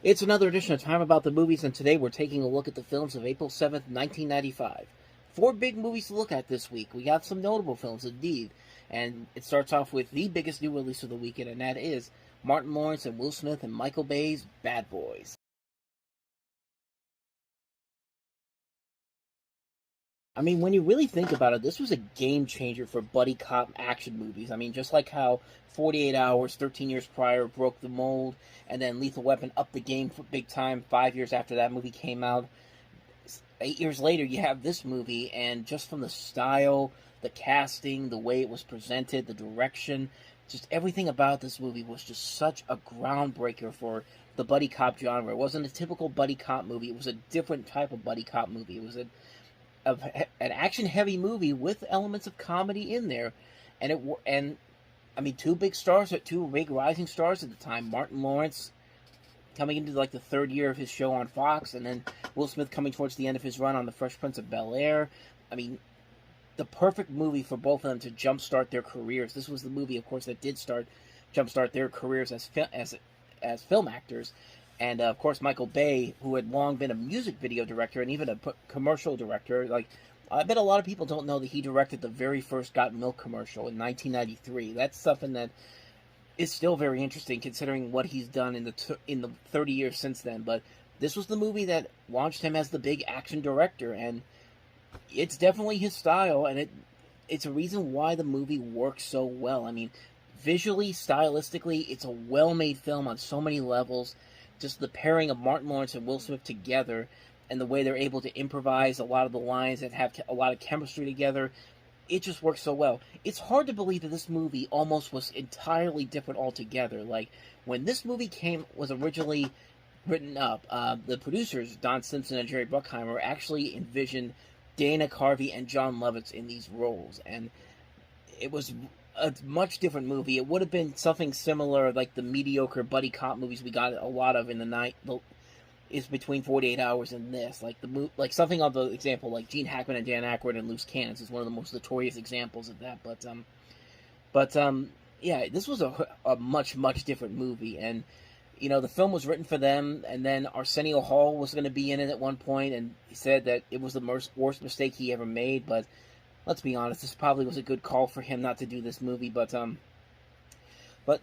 It's another edition of Time About the Movies, and today we're taking a look at the films of April 7th, 1995. Four big movies to look at this week. We got some notable films, indeed. And it starts off with the biggest new release of the weekend, and that is Martin Lawrence and Will Smith and Michael Bay's Bad Boys. I mean, when you really think about it, this was a game changer for buddy cop action movies. I mean, just like how 48 Hours, 13 years prior, broke the mold, and then Lethal Weapon upped the game for big time 5 years after that movie came out. 8 years later, you have this movie, and just from the style, the casting, the way it was presented, the direction, just everything about this movie was just such a groundbreaker for the buddy cop genre. It wasn't a typical buddy cop movie. It was a different type of buddy cop movie. It was an action-heavy movie with elements of comedy in there, and I mean, two big rising stars at the time. Martin Lawrence coming into like the third year of his show on Fox, and then Will Smith coming towards the end of his run on The Fresh Prince of Bel-Air. I mean, the perfect movie for both of them to jumpstart their careers. This was the movie, of course, that did jumpstart their careers as film actors. And, of course, Michael Bay, who had long been a music video director and even a commercial director. Like, I bet a lot of people don't know that he directed the very first Got Milk commercial in 1993. That's something that is still very interesting, considering what he's done in the 30 years since then. But this was the movie that launched him as the big action director, and it's definitely his style, and it's a reason why the movie works so well. I mean, visually, stylistically, it's a well-made film on so many levels. Just the pairing of Martin Lawrence and Will Smith together, and the way they're able to improvise a lot of the lines and have a lot of chemistry together, it just works so well. It's hard to believe that this movie almost was entirely different altogether. Like, when this movie was originally written up, the producers, Don Simpson and Jerry Bruckheimer, actually envisioned Dana Carvey and John Lovitz in these roles, and it was a much different movie. It would have been something similar, like the mediocre buddy cop movies we got a lot of in the night. Is between 48 Hours and this, like something of the example, like Gene Hackman and Dan Aykroyd in Loose Cannons is one of the most notorious examples of that. Yeah, this was a much different movie, and the film was written for them, and then Arsenio Hall was going to be in it at one point, and he said that it was the worst mistake he ever made. But let's be honest, this probably was a good call for him not to do this movie. But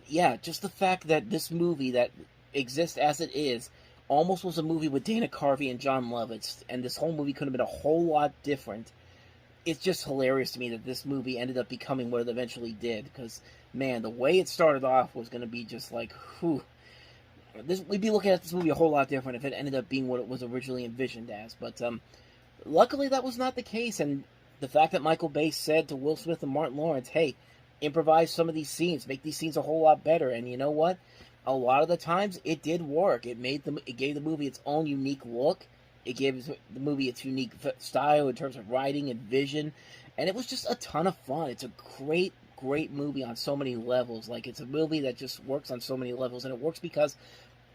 yeah, just the fact that this movie that exists as it is almost was a movie with Dana Carvey and John Lovitz, and this whole movie could have been a whole lot different. It's just hilarious to me that this movie ended up becoming what it eventually did, because, man, the way it started off was going to be just like, whew. We'd be looking at this movie a whole lot different if it ended up being what it was originally envisioned as, but luckily that was not the case, and the fact that Michael Bay said to Will Smith and Martin Lawrence, hey, improvise some of these scenes, make these scenes a whole lot better, and you know what? A lot of the times, it did work. It gave the movie its own unique look. It gave the movie its unique style in terms of writing and vision, and it was just a ton of fun. It's a great movie on so many levels. Like, it's a movie that just works on so many levels, and it works because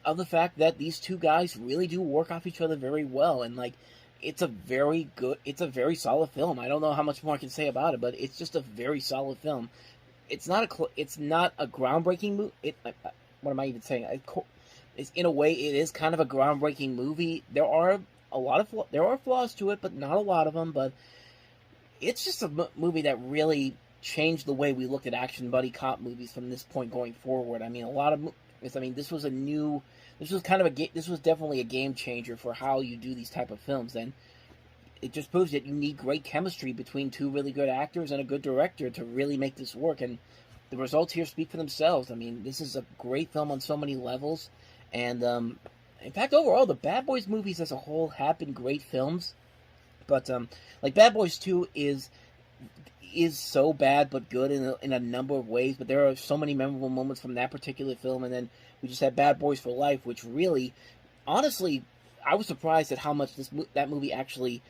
of the fact that these two guys really do work off each other very well, and like, it's a very solid film. I don't know how much more I can say about it, but it's just a very solid film. It's not a groundbreaking movie. What am I even saying? In a way, it is kind of a groundbreaking movie. There are flaws to it, but not a lot of them. But it's just a movie that really changed the way we looked at action buddy cop movies from this point going forward. I mean, this was definitely a game changer for how you do these type of films, and it just proves that you need great chemistry between two really good actors and a good director to really make this work. And the results here speak for themselves. I mean, this is a great film on so many levels. And, in fact, overall, the Bad Boys movies as a whole have been great films. But, like, Bad Boys 2 is so bad but good in a number of ways. But there are so many memorable moments from that particular film. And then we just had Bad Boys for Life, which really, honestly, I was surprised at how much that movie actually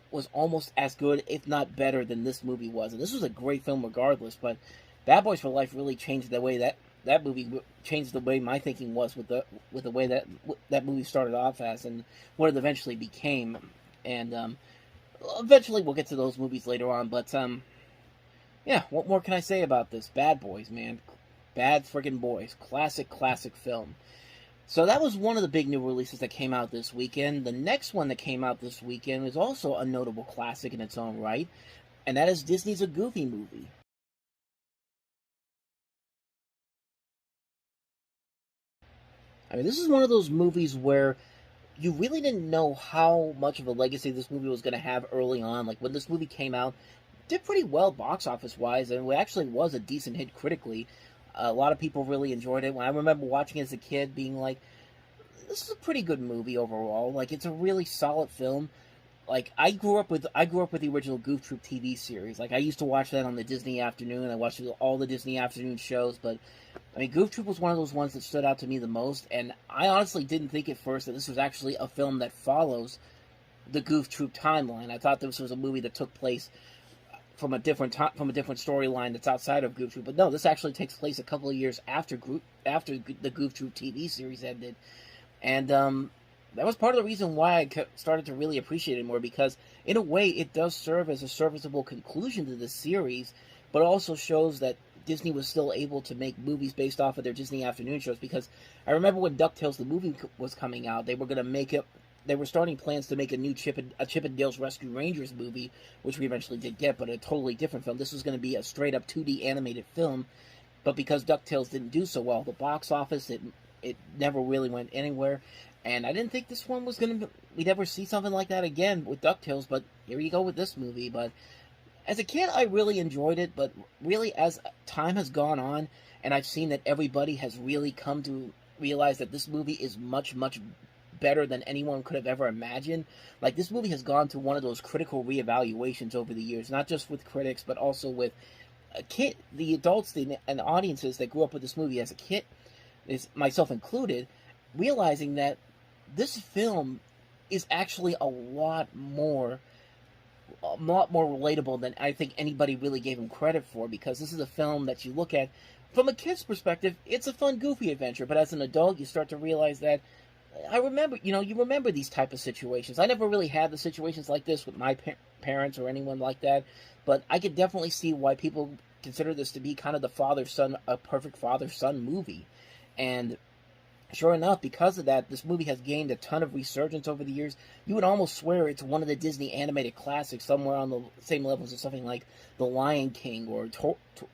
was almost as good, if not better, than this movie was. And this was a great film regardless, but Bad Boys for Life really changed the way that movie changed the way my thinking was with the way that movie started off as and what it eventually became. And eventually we'll get to those movies later on. But yeah, what more can I say about this? Bad Boys, man, Bad friggin' Boys, classic film. So that was one of the big new releases that came out this weekend. The next one that came out this weekend is also a notable classic in its own right, and that is Disney's A Goofy Movie. I mean, this is one of those movies where you really didn't know how much of a legacy this movie was going to have early on. Like, when this movie came out, it did pretty well box office wise, and it actually was a decent hit critically. A lot of people really enjoyed it. When I remember watching it as a kid, being like, this is a pretty good movie overall. Like, it's a really solid film. Like, I grew up with the original Goof Troop TV series. Like, I used to watch that on the Disney Afternoon. I watched all the Disney Afternoon shows, but I mean, Goof Troop was one of those ones that stood out to me the most, and I honestly didn't think at first that this was actually a film that follows the Goof Troop timeline. I thought this was a movie that took place from a different storyline that's outside of Goof Troop. But no, this actually takes place a couple of years after the Goof Troop TV series ended, and that was part of the reason why I started to really appreciate it more, because in a way it does serve as a serviceable conclusion to the series, but also shows that Disney was still able to make movies based off of their Disney Afternoon shows. Because I remember when DuckTales the movie was coming out, they were going to make it. They were starting plans to make a new Chip and Dale's Rescue Rangers movie, which we eventually did get, but a totally different film. This was going to be a straight up 2D animated film, but because DuckTales didn't do so well at the box office, it never really went anywhere. And I didn't think this one was we'd ever see something like that again with DuckTales, but here you go with this movie. But as a kid, I really enjoyed it, but really as time has gone on, and I've seen that everybody has really come to realize that this movie is much, much better than anyone could have ever imagined. Like, this movie has gone to one of those critical reevaluations over the years, not just with critics, but also with the adults and the audiences that grew up with this movie as a kid, myself included, realizing that this film is actually a lot more relatable than I think anybody really gave him credit for, because this is a film that you look at from a kid's perspective, it's a fun, goofy adventure, but as an adult, you start to realize that you remember these type of situations. I never really had the situations like this with my parents or anyone like that, but I could definitely see why people consider this to be kind of a perfect father-son movie. And sure enough, because of that, this movie has gained a ton of resurgence over the years. You would almost swear it's one of the Disney animated classics, somewhere on the same levels as something like The Lion King or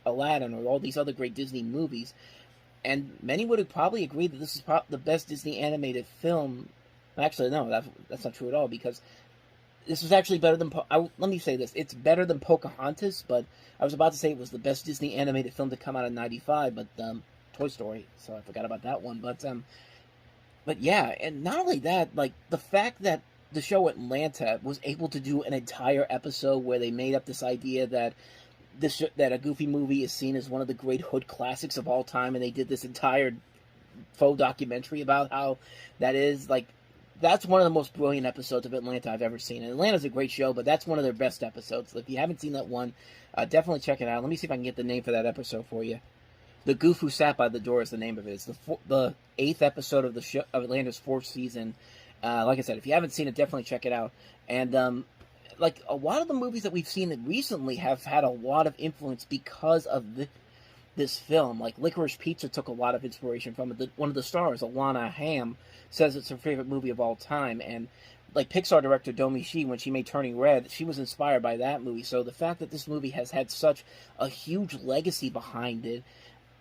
Aladdin or all these other great Disney movies. And many would probably agree that this is the best Disney animated film. Actually, no, that's not true at all, because this was actually better than... let me say this. It's better than Pocahontas, but I was about to say it was the best Disney animated film to come out in '95, but Toy Story, so I forgot about that one. But yeah, and not only that, like, the fact that the show Atlanta was able to do an entire episode where they made up this idea that that A Goofy Movie is seen as one of the great hood classics of all time, and they did this entire faux documentary about how that is, like, that's one of the most brilliant episodes of Atlanta I've ever seen. And Atlanta's a great show, but that's one of their best episodes. So if you haven't seen that one, definitely check it out. Let me see if I can get the name for that episode for you. The Goof Who Sat by the Door is the name of it. It's the 8th episode of the show, of Atlanta's 4th season. Like I said, if you haven't seen it, definitely check it out. And like a lot of the movies that we've seen recently have had a lot of influence because of this film. Like Licorice Pizza took a lot of inspiration from it. One of the stars, Alana Hamm, says it's her favorite movie of all time. And like Pixar director Domi Shi, when she made Turning Red, she was inspired by that movie. So the fact that this movie has had such a huge legacy behind it,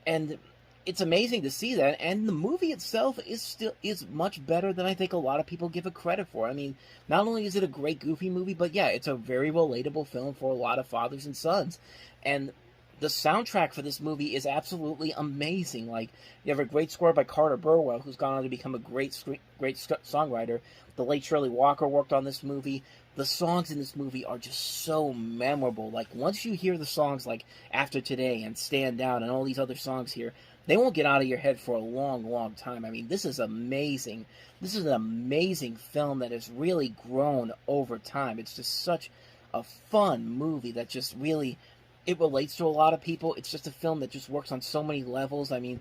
and it's amazing to see that, and the movie itself is much better than I think a lot of people give it credit for. I mean, not only is it a great Goofy movie, but yeah, it's a very relatable film for a lot of fathers and sons. And the soundtrack for this movie is absolutely amazing. Like, you have a great score by Carter Burwell, who's gone on to become a great songwriter. The late Shirley Walker worked on this movie. The songs in this movie are just so memorable. Like, once you hear the songs like After Today and Stand Down and all these other songs here, they won't get out of your head for a long, long time. I mean, this is amazing. This is an amazing film that has really grown over time. It's just such a fun movie that just really, it relates to a lot of people. It's just a film that just works on so many levels. I mean,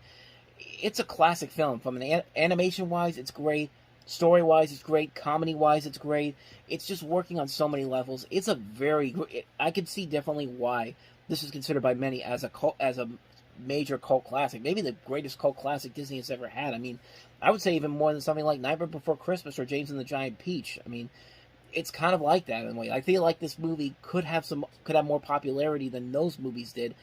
it's a classic film. From an animation-wise, it's great. Story-wise, it's great. Comedy-wise, it's great. It's just working on so many levels. It's a very... I can see definitely why this is considered by many as a major cult classic, maybe the greatest cult classic Disney has ever had. I mean, I would say even more than something like Nightmare Before Christmas or James and the Giant Peach. I mean, it's kind of like that in a way. I feel like this movie could have more popularity than those movies did,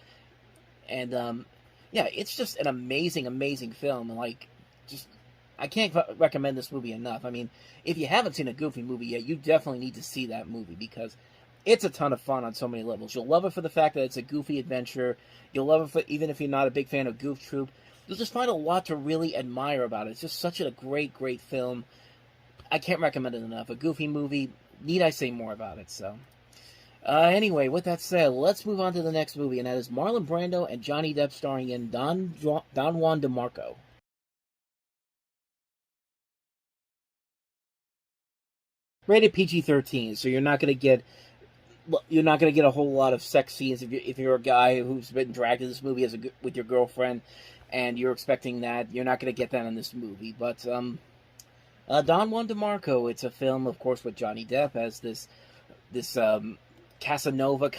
and yeah, it's just an amazing, amazing film. Like, just I can't recommend this movie enough. I mean, if you haven't seen a Goofy movie yet, you definitely need to see that movie because it's a ton of fun on so many levels. You'll love it for the fact that it's a goofy adventure. You'll love it for, even if you're not a big fan of Goof Troop. You'll just find a lot to really admire about it. It's just such a great, great film. I can't recommend it enough. A Goofy movie. Need I say more about it? So, anyway, with that said, let's move on to the next movie, and that is Marlon Brando and Johnny Depp starring in Don Juan DeMarco. Rated PG-13, so you're not going to get a whole lot of sex scenes if you're a guy who's been dragged to this movie with your girlfriend, and you're expecting that. You're not going to get that in this movie. But Don Juan DeMarco, it's a film, of course, with Johnny Depp as this Casanova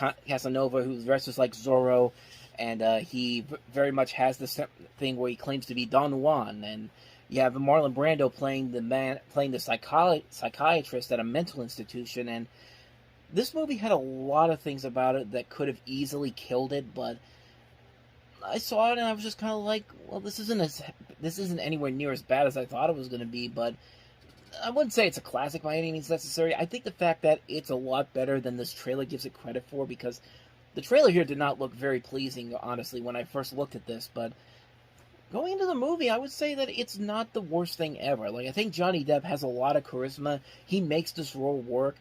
who dresses like Zorro, and he very much has this thing where he claims to be Don Juan, and you have Marlon Brando playing the psychiatrist at a mental institution, and this movie had a lot of things about it that could have easily killed it, but I saw it and I was just kind of like, well, this isn't anywhere near as bad as I thought it was going to be, but I wouldn't say it's a classic by any means necessary. I think the fact that it's a lot better than this trailer gives it credit for, because the trailer here did not look very pleasing, honestly, when I first looked at this, but going into the movie, I would say that it's not the worst thing ever. Like, I think Johnny Depp has a lot of charisma. He makes this role work.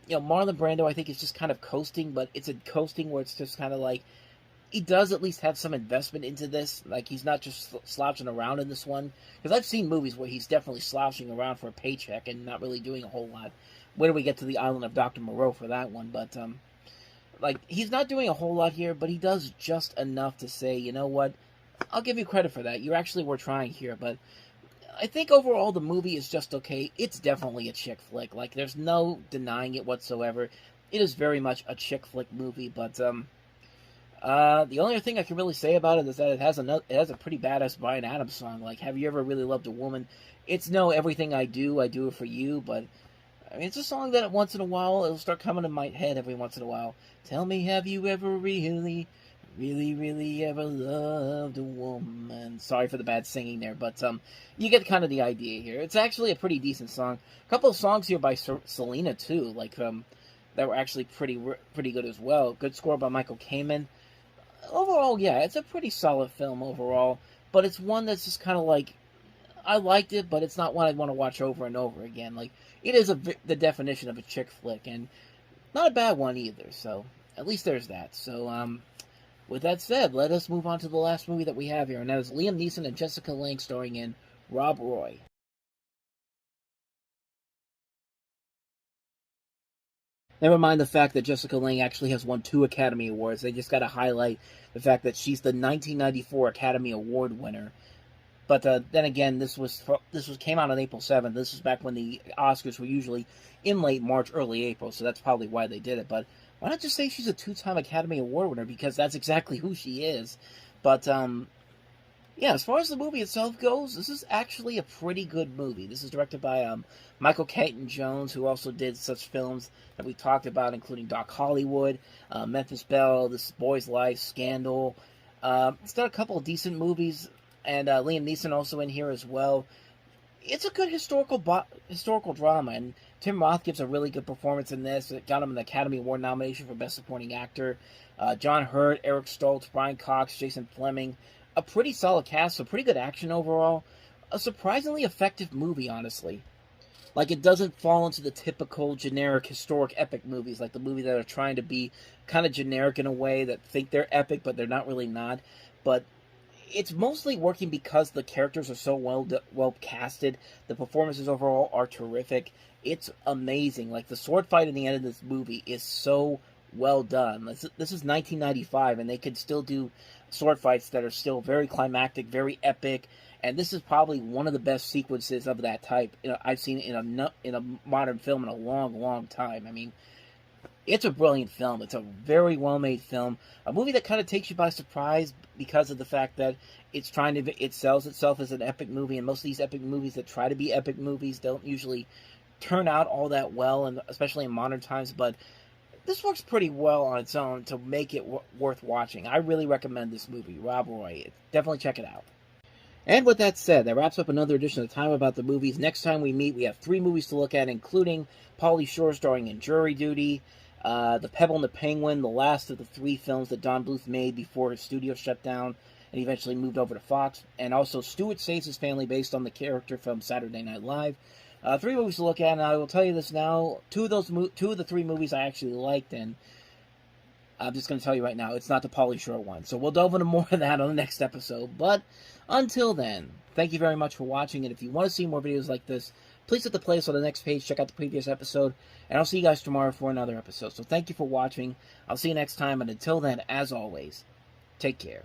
You know, Marlon Brando, I think, is just kind of coasting, but it's a coasting where it's just kind of like, he does at least have some investment into this. Like, he's not just slouching around in this one. Because I've seen movies where he's definitely slouching around for a paycheck and not really doing a whole lot. When do we get to the Island of Dr. Moreau for that one? But, like, he's not doing a whole lot here, but he does just enough to say, you know what, I'll give you credit for that. You actually were trying here, but I think overall the movie is just okay. It's definitely a chick flick. Like, there's no denying it whatsoever. It is very much a chick flick movie, but the only thing I can really say about it is that it has a pretty badass Bryan Adams song. Like, have you ever really loved a woman? It's no everything I do it for you, but I mean, it's a song that once in a while it'll start coming to my head every once in a while. Tell me, have you ever really, really, really ever loved a woman? Sorry for the bad singing there, but you get kind of the idea here. It's actually a pretty decent song. A couple of songs here by Selena too, like that were actually pretty good as well. Good score by Michael Kamen. Overall, yeah, it's a pretty solid film overall, but it's one that's just kind of like, I liked it, but it's not one I'd want to watch over and over again. Like, it is the definition of a chick flick, and not a bad one either, so at least there's that. So, with that said, let us move on to the last movie that we have here, and that is Liam Neeson and Jessica Lange starring in Rob Roy. Never mind the fact that Jessica Lange actually has won 2 Academy Awards. They just got to highlight the fact that she's the 1994 Academy Award winner. But then again, this came out on April 7th. This was back when the Oscars were usually in late March, early April, so that's probably why they did it. But why not just say she's a 2-time Academy Award winner, because that's exactly who she is. But yeah, as far as the movie itself goes, this is actually a pretty good movie. This is directed by Michael Caton Jones, who also did such films that we talked about, including Doc Hollywood, Memphis Belle, This Boy's Life, Scandal. It's done a couple of decent movies, and Liam Neeson also in here as well. It's a good historical drama, and Tim Roth gives a really good performance in this. It got him an Academy Award nomination for Best Supporting Actor. John Hurt, Eric Stoltz, Brian Cox, Jason Fleming. A pretty solid cast, so pretty good action overall. A surprisingly effective movie, honestly. Like, it doesn't fall into the typical generic historic epic movies, like the movies that are trying to be kind of generic in a way, that think they're epic, but they're not really not. But it's mostly working because the characters are so well casted. The performances overall are terrific. It's amazing. Like, the sword fight in the end of this movie is so well done. This is 1995, and they could still do sword fights that are still very climactic, very epic, and this is probably one of the best sequences of that type I've seen in a modern film in a long, long time. I mean, It's a brilliant film. It's a very well-made film. A movie that kind of takes you by surprise because of the fact that it sells itself as an epic movie, and most of these epic movies that try to be epic movies don't usually turn out all that well, and especially in modern times, but this works pretty well on its own to make it worth watching. I really recommend this movie, Rob Roy. Definitely check it out. And with that said, that wraps up another edition of Time About the Movies. Next time we meet, we have 3 movies to look at, including Pauly Shore starring in Jury Duty, The Pebble and the Penguin, the last of the 3 films that Don Bluth made before his studio shut down and eventually moved over to Fox, and also Stuart Saves His Family, based on the character from Saturday Night Live. 3 movies to look at, and I will tell you this now, 2 of the 3 movies I actually liked, and I'm just going to tell you right now, it's not the Pauly Shore one. So we'll delve into more of that on the next episode. But until then, thank you very much for watching. And if you want to see more videos like this, please hit the playlist on the next page. Check out the previous episode. And I'll see you guys tomorrow for another episode. So thank you for watching. I'll see you next time. And until then, as always, take care.